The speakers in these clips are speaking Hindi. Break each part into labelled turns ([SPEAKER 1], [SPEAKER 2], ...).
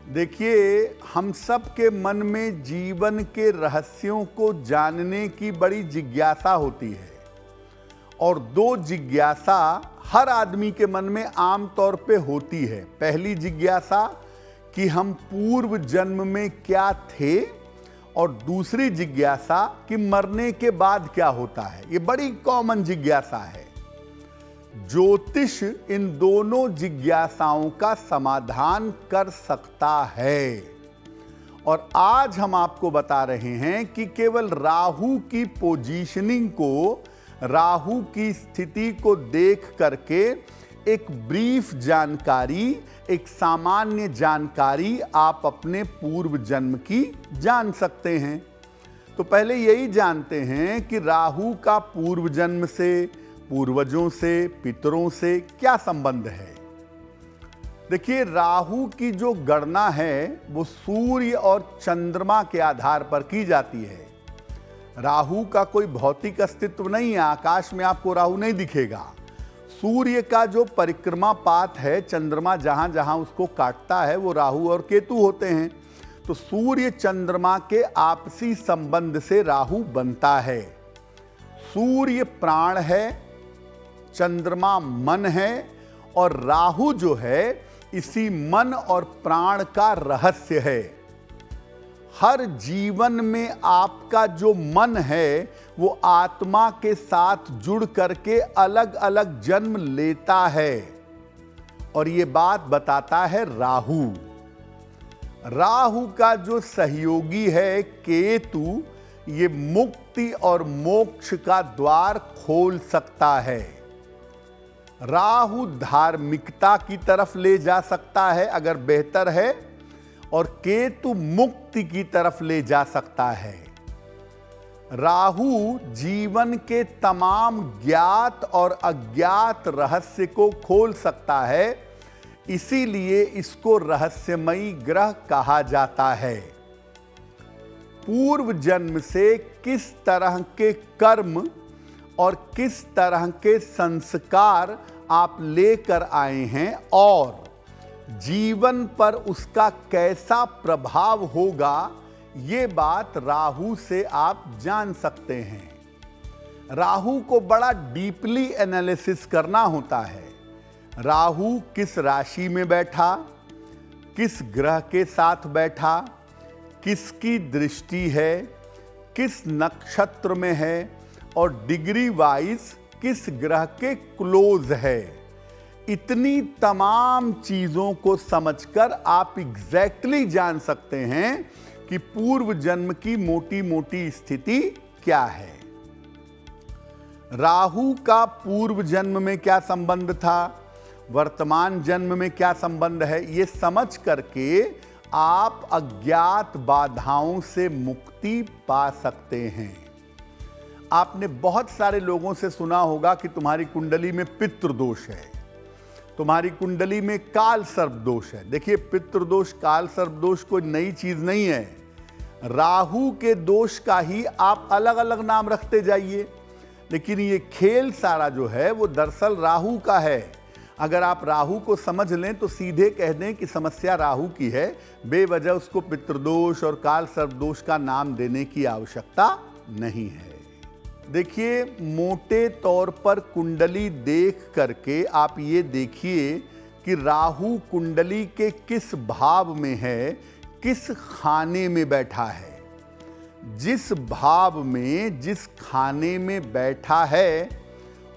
[SPEAKER 1] देखिए, हम सब के मन में जीवन के रहस्यों को जानने की बड़ी जिज्ञासा होती है और दो जिज्ञासा हर आदमी के मन में आम तौर पे होती है। पहली जिज्ञासा कि हम पूर्व जन्म में क्या थे और दूसरी जिज्ञासा कि मरने के बाद क्या होता है। ये बड़ी कॉमन जिज्ञासा है। ज्योतिष इन दोनों जिज्ञासाओं का समाधान कर सकता है और आज हम आपको बता रहे हैं कि केवल राहु की पोजीशनिंग को, राहु की स्थिति को देख करके एक ब्रीफ जानकारी, एक सामान्य जानकारी आप अपने पूर्व जन्म की जान सकते हैं। तो पहले यही जानते हैं कि राहु का पूर्व जन्म से, पूर्वजों से, पितरों से क्या संबंध है। देखिए, राहु की जो गणना है वो सूर्य और चंद्रमा के आधार पर की जाती है। राहु का कोई भौतिक अस्तित्व नहीं है, आकाश में आपको राहु नहीं दिखेगा। सूर्य का जो परिक्रमा पाथ है, चंद्रमा जहां जहां उसको काटता है, वो राहु और केतु होते हैं। तो सूर्य चंद्रमा के आपसी संबंध से राहु बनता है। सूर्य प्राण है, चंद्रमा मन है और राहु जो है इसी मन और प्राण का रहस्य है। हर जीवन में आपका जो मन है वो आत्मा के साथ जुड़ करके अलग अलग जन्म लेता है और ये बात बताता है राहु। राहु का जो सहयोगी है केतु, ये मुक्ति और मोक्ष का द्वार खोल सकता है। राहु धार्मिकता की तरफ ले जा सकता है अगर बेहतर है, और केतु मुक्ति की तरफ ले जा सकता है। राहु जीवन के तमाम ज्ञात और अज्ञात रहस्य को खोल सकता है, इसीलिए इसको रहस्यमयी ग्रह कहा जाता है। पूर्व जन्म से किस तरह के कर्म और किस तरह के संस्कार आप लेकर आए हैं और जीवन पर उसका कैसा प्रभाव होगा, ये बात राहु से आप जान सकते हैं। राहु को बड़ा डीपली एनालिसिस करना होता है। राहु किस राशि में बैठा, किस ग्रह के साथ बैठा, किसकी दृष्टि है, किस नक्षत्र में है और डिग्री वाइज किस ग्रह के क्लोज है। इतनी तमाम चीजों को समझकर आप एग्जैक्टली जान सकते हैं कि पूर्व जन्म की मोटी मोटी स्थिति क्या है। राहु का पूर्व जन्म में क्या संबंध था, वर्तमान जन्म में क्या संबंध है, ये समझ करके आप अज्ञात बाधाओं से मुक्ति पा सकते हैं। आपने बहुत सारे लोगों से सुना होगा कि तुम्हारी कुंडली में पितृदोष है, तुम्हारी कुंडली में काल सर्प दोष है। देखिए, पितृदोष, काल सर्प दोष कोई नई चीज नहीं है। राहु के दोष का ही आप अलग अलग नाम रखते जाइए, लेकिन ये खेल सारा जो है वो दरअसल राहु का है। अगर आप राहु को समझ लें तो सीधे कह दें कि समस्या राहु की है, बेवजह उसको पितृदोष और काल सर्प दोष का नाम देने की आवश्यकता नहीं है। देखिए, मोटे तौर पर कुंडली देख करके आप ये देखिए कि राहु कुंडली के किस भाव में है, किस खाने में बैठा है। जिस भाव में, जिस खाने में बैठा है,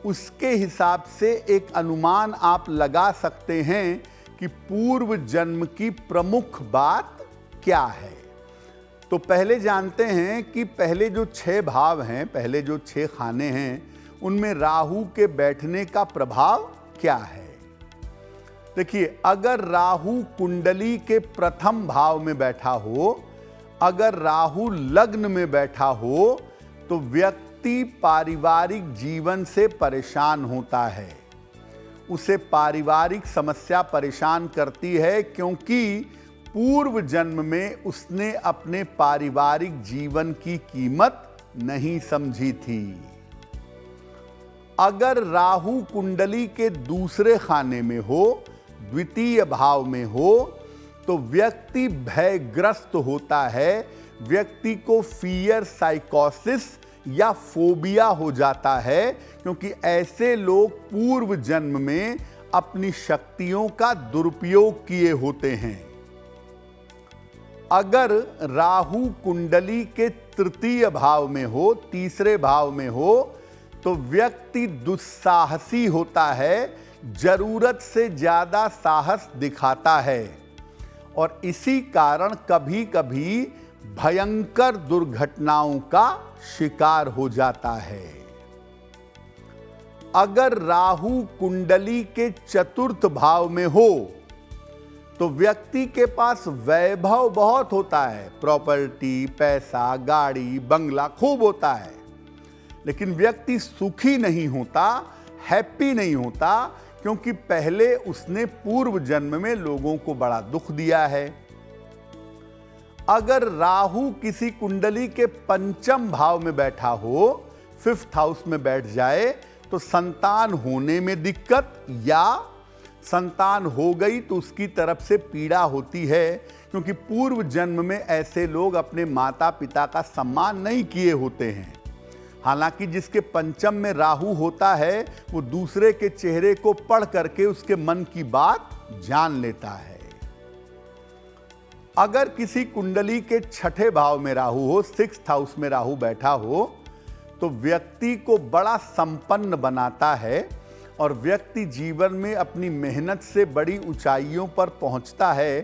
[SPEAKER 1] उसके हिसाब से एक अनुमान आप लगा सकते हैं कि पूर्व जन्म की प्रमुख बात क्या है। तो पहले जानते हैं कि पहले जो 6 भाव हैं, पहले जो 6 खाने हैं, उनमें राहु के बैठने का प्रभाव क्या है। देखिए, अगर राहु कुंडली के प्रथम भाव में बैठा हो, अगर राहु लग्न में बैठा हो, तो व्यक्ति पारिवारिक जीवन से परेशान होता है। उसे पारिवारिक समस्या परेशान करती है क्योंकि पूर्व जन्म में उसने अपने पारिवारिक जीवन की कीमत नहीं समझी थी। अगर राहु कुंडली के दूसरे खाने में हो, द्वितीय भाव में हो, तो व्यक्ति भयग्रस्त होता है, व्यक्ति को फियर साइकोसिस या फोबिया हो जाता है, क्योंकि ऐसे लोग पूर्व जन्म में अपनी शक्तियों का दुरुपयोग किए होते हैं। अगर राहु कुंडली के तृतीय भाव में हो, तीसरे भाव में हो, तो व्यक्ति दुस्साहसी होता है, जरूरत से ज्यादा साहस दिखाता है और इसी कारण कभी कभी भयंकर दुर्घटनाओं का शिकार हो जाता है। अगर राहु कुंडली के चतुर्थ भाव में हो तो व्यक्ति के पास वैभव बहुत होता है, प्रॉपर्टी, पैसा, गाड़ी, बंगला खूब होता है, लेकिन व्यक्ति सुखी नहीं होता, हैप्पी नहीं होता, क्योंकि पहले उसने पूर्व जन्म में लोगों को बड़ा दुख दिया है। अगर राहु किसी कुंडली के पंचम भाव में बैठा हो, फिफ्थ हाउस में बैठ जाए, तो संतान होने में दिक्कत या संतान हो गई तो उसकी तरफ से पीड़ा होती है, क्योंकि पूर्व जन्म में ऐसे लोग अपने माता पिता का सम्मान नहीं किए होते हैं। हालांकि जिसके पंचम में राहु होता है वो दूसरे के चेहरे को पढ़ करके उसके मन की बात जान लेता है। अगर किसी कुंडली के छठे भाव में राहु हो, सिक्स्थ हाउस में राहु बैठा हो, तो व्यक्ति को बड़ा संपन्न बनाता है और व्यक्ति जीवन में अपनी मेहनत से बड़ी ऊंचाइयों पर पहुंचता है,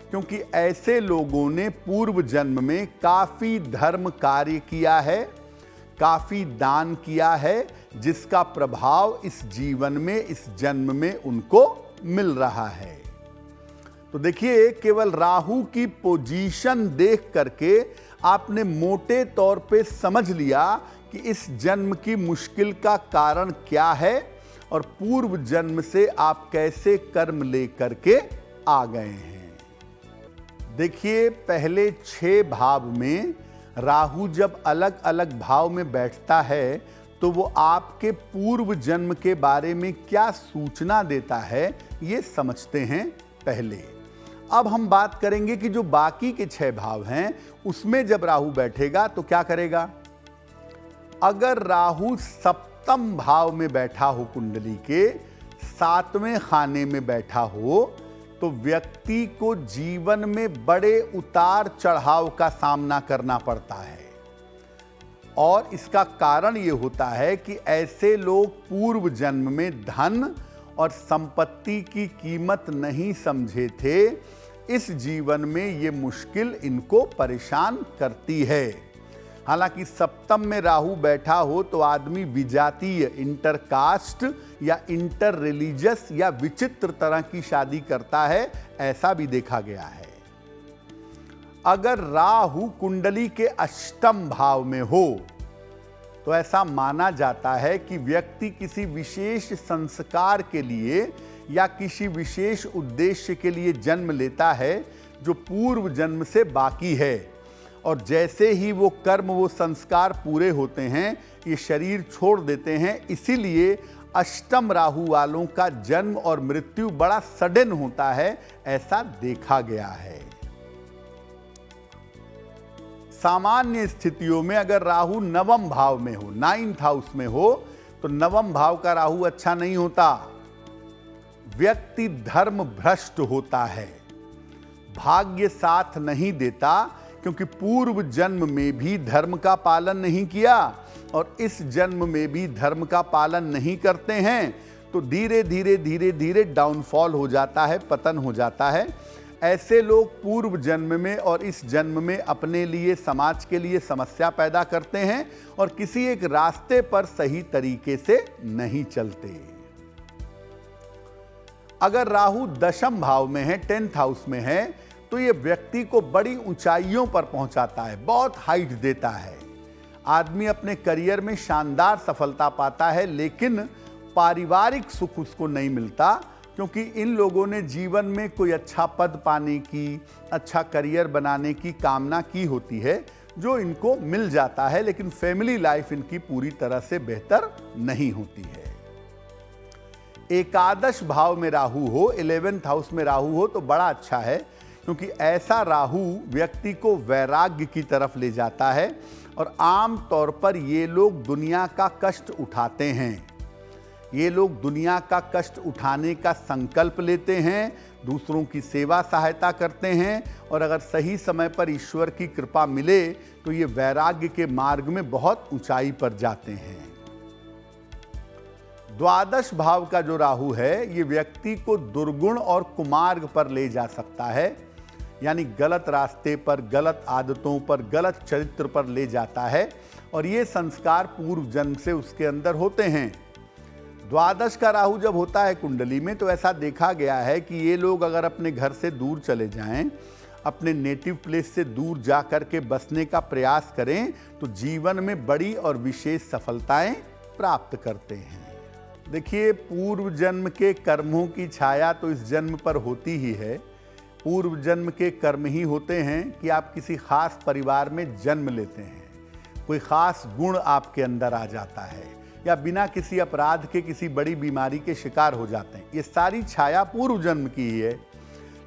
[SPEAKER 1] क्योंकि ऐसे लोगों ने पूर्व जन्म में काफ़ी धर्म कार्य किया है, काफ़ी दान किया है, जिसका प्रभाव इस जीवन में, इस जन्म में उनको मिल रहा है। तो देखिए, केवल राहु की पोजीशन देख करके आपने मोटे तौर पे समझ लिया कि इस जन्म की मुश्किल का कारण क्या है और पूर्व जन्म से आप कैसे कर्म लेकर के आ गए हैं। देखिए, पहले 6 भाव में राहु जब अलग अलग भाव में बैठता है तो वो आपके पूर्व जन्म के बारे में क्या सूचना देता है, ये समझते हैं पहले। अब हम बात करेंगे कि जो बाकी के 6 भाव हैं उसमें जब राहु बैठेगा तो क्या करेगा। अगर राहु सप्तम भाव में बैठा हो, कुंडली के 7वें खाने में बैठा हो, तो व्यक्ति को जीवन में बड़े उतार चढ़ाव का सामना करना पड़ता है। और इसका कारण ये होता है कि ऐसे लोग पूर्व जन्म में धन और संपत्ति की कीमत नहीं समझे थे। इस जीवन में ये मुश्किल इनको परेशान करती है। हालांकि सप्तम में राहु बैठा हो तो आदमी विजातीय, इंटरकास्ट या इंटर रिलीजियस या विचित्र तरह की शादी करता है, ऐसा भी देखा गया है। अगर राहु कुंडली के अष्टम भाव में हो तो ऐसा माना जाता है कि व्यक्ति किसी विशेष संस्कार के लिए या किसी विशेष उद्देश्य के लिए जन्म लेता है जो पूर्व जन्म से बाकी है, और जैसे ही वो कर्म, वो संस्कार पूरे होते हैं, ये शरीर छोड़ देते हैं। इसीलिए अष्टम राहु वालों का जन्म और मृत्यु बड़ा सडन होता है, ऐसा देखा गया है। सामान्य स्थितियों में अगर राहु नवम भाव में हो, 9th हाउस में हो, तो नवम भाव का राहु अच्छा नहीं होता। व्यक्ति धर्म भ्रष्ट होता है, भाग्य साथ नहीं देता, क्योंकि पूर्व जन्म में भी धर्म का पालन नहीं किया और इस जन्म में भी धर्म का पालन नहीं करते हैं, तो धीरे धीरे धीरे धीरे डाउनफॉल हो जाता है, पतन हो जाता है। ऐसे लोग पूर्व जन्म में और इस जन्म में अपने लिए, समाज के लिए समस्या पैदा करते हैं और किसी एक रास्ते पर सही तरीके से नहीं चलते। अगर राहु दशम भाव में है, 10th हाउस में है, तो ये व्यक्ति को बड़ी ऊंचाइयों पर पहुंचाता है, बहुत हाइट देता है। आदमी अपने करियर में शानदार सफलता पाता है, लेकिन पारिवारिक सुख उसको नहीं मिलता, क्योंकि इन लोगों ने जीवन में कोई अच्छा पद पाने की, अच्छा करियर बनाने की कामना की होती है, जो इनको मिल जाता है, लेकिन फैमिली लाइफ इनकी पूरी तरह से बेहतर नहीं होती है। एकादश भाव में राहु हो, 11th हाउस में राहु हो, तो बड़ा अच्छा है, क्योंकि ऐसा राहु व्यक्ति को वैराग्य की तरफ ले जाता है और आम तौर पर ये लोग दुनिया का कष्ट उठाते हैं। ये लोग दुनिया का कष्ट उठाने का संकल्प लेते हैं, दूसरों की सेवा सहायता करते हैं और अगर सही समय पर ईश्वर की कृपा मिले तो ये वैराग्य के मार्ग में बहुत ऊंचाई पर जाते हैं। द्वादश भाव का जो राहु है ये व्यक्ति को दुर्गुण और कुमार्ग पर ले जा सकता है, यानी गलत रास्ते पर, गलत आदतों पर, गलत चरित्र पर ले जाता है और ये संस्कार पूर्व जन्म से उसके अंदर होते हैं। द्वादश का राहु जब होता है कुंडली में तो ऐसा देखा गया है कि ये लोग अगर अपने घर से दूर चले जाएं, अपने नेटिव प्लेस से दूर जा कर के बसने का प्रयास करें तो जीवन में बड़ी और विशेष सफलताएं प्राप्त करते हैं। देखिए, पूर्व जन्म के कर्मों की छाया तो इस जन्म पर होती ही है। पूर्व जन्म के कर्म ही होते हैं कि आप किसी खास परिवार में जन्म लेते हैं, कोई खास गुण आपके अंदर आ जाता है या बिना किसी अपराध के किसी बड़ी बीमारी के शिकार हो जाते हैं। ये सारी छाया पूर्व जन्म की ही है।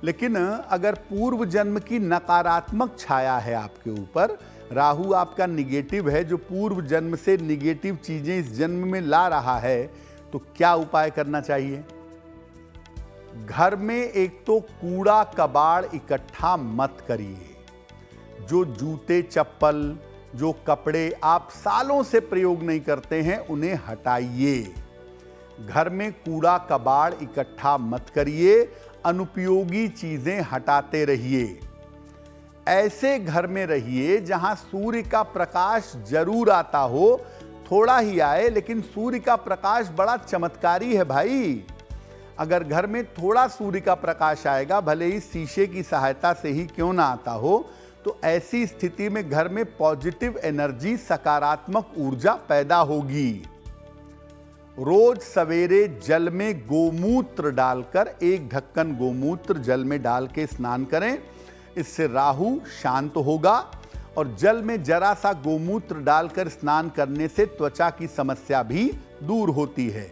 [SPEAKER 1] लेकिन अगर पूर्व जन्म की नकारात्मक छाया है आपके ऊपर, राहु आपका निगेटिव है जो पूर्व जन्म से निगेटिव चीजें इस जन्म में ला रहा है, तो क्या उपाय करना चाहिए? घर में एक तो कूड़ा कबाड़ इकट्ठा मत करिए। जो जूते चप्पल, जो कपड़े आप सालों से प्रयोग नहीं करते हैं उन्हें हटाइए। घर में कूड़ा कबाड़ इकट्ठा मत करिए, अनुपयोगी चीजें हटाते रहिए। ऐसे घर में रहिए जहां सूर्य का प्रकाश जरूर आता हो, थोड़ा ही आए लेकिन सूर्य का प्रकाश बड़ा चमत्कारी है भाई। अगर घर में थोड़ा सूर्य का प्रकाश आएगा, भले ही शीशे की सहायता से ही क्यों ना आता हो, तो ऐसी स्थिति में घर में पॉजिटिव एनर्जी, सकारात्मक ऊर्जा पैदा होगी। रोज सवेरे जल में गोमूत्र डालकर, एक ढक्कन गोमूत्र जल में डाल के स्नान करें। इससे राहु शांत होगा और जल में जरा सा गोमूत्र डालकर स्नान करने से त्वचा की समस्या भी दूर होती है।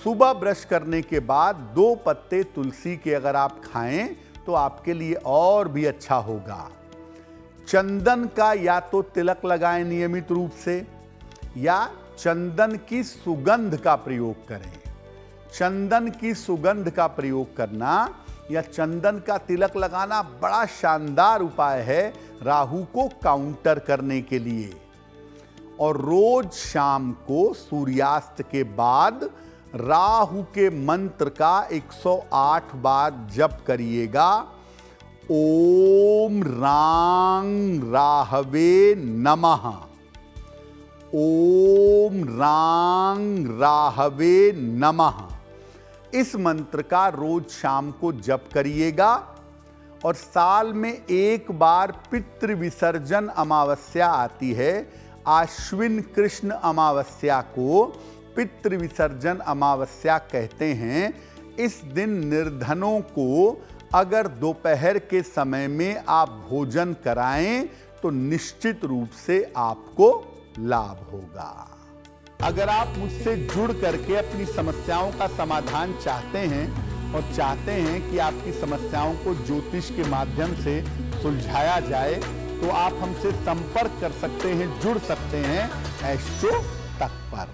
[SPEAKER 1] सुबह ब्रश करने के बाद 2 पत्ते तुलसी के अगर आप खाएं तो आपके लिए और भी अच्छा होगा। चंदन का या तो तिलक लगाएं नियमित रूप से या चंदन की सुगंध का प्रयोग करें। चंदन की सुगंध का प्रयोग करना या चंदन का तिलक लगाना बड़ा शानदार उपाय है राहु को काउंटर करने के लिए। और रोज शाम को सूर्यास्त के बाद राहु के मंत्र का 108 बार जप करिएगा। ओम रांग राहवे नमः, ओम रांग राहवे नमः। इस मंत्र का रोज शाम को जप करिएगा। और साल में एक बार पितृ विसर्जन अमावस्या आती है, आश्विन कृष्ण अमावस्या को पितृ विसर्जन अमावस्या कहते हैं। इस दिन निर्धनों को अगर दोपहर के समय में आप भोजन कराएं तो निश्चित रूप से आपको लाभ होगा। अगर आप मुझसे जुड़ करके अपनी समस्याओं का समाधान चाहते हैं और चाहते हैं कि आपकी समस्याओं को ज्योतिष के माध्यम से सुलझाया जाए, तो आप हमसे संपर्क कर सकते हैं, जुड़ सकते हैं एस्ट्रो तक पर।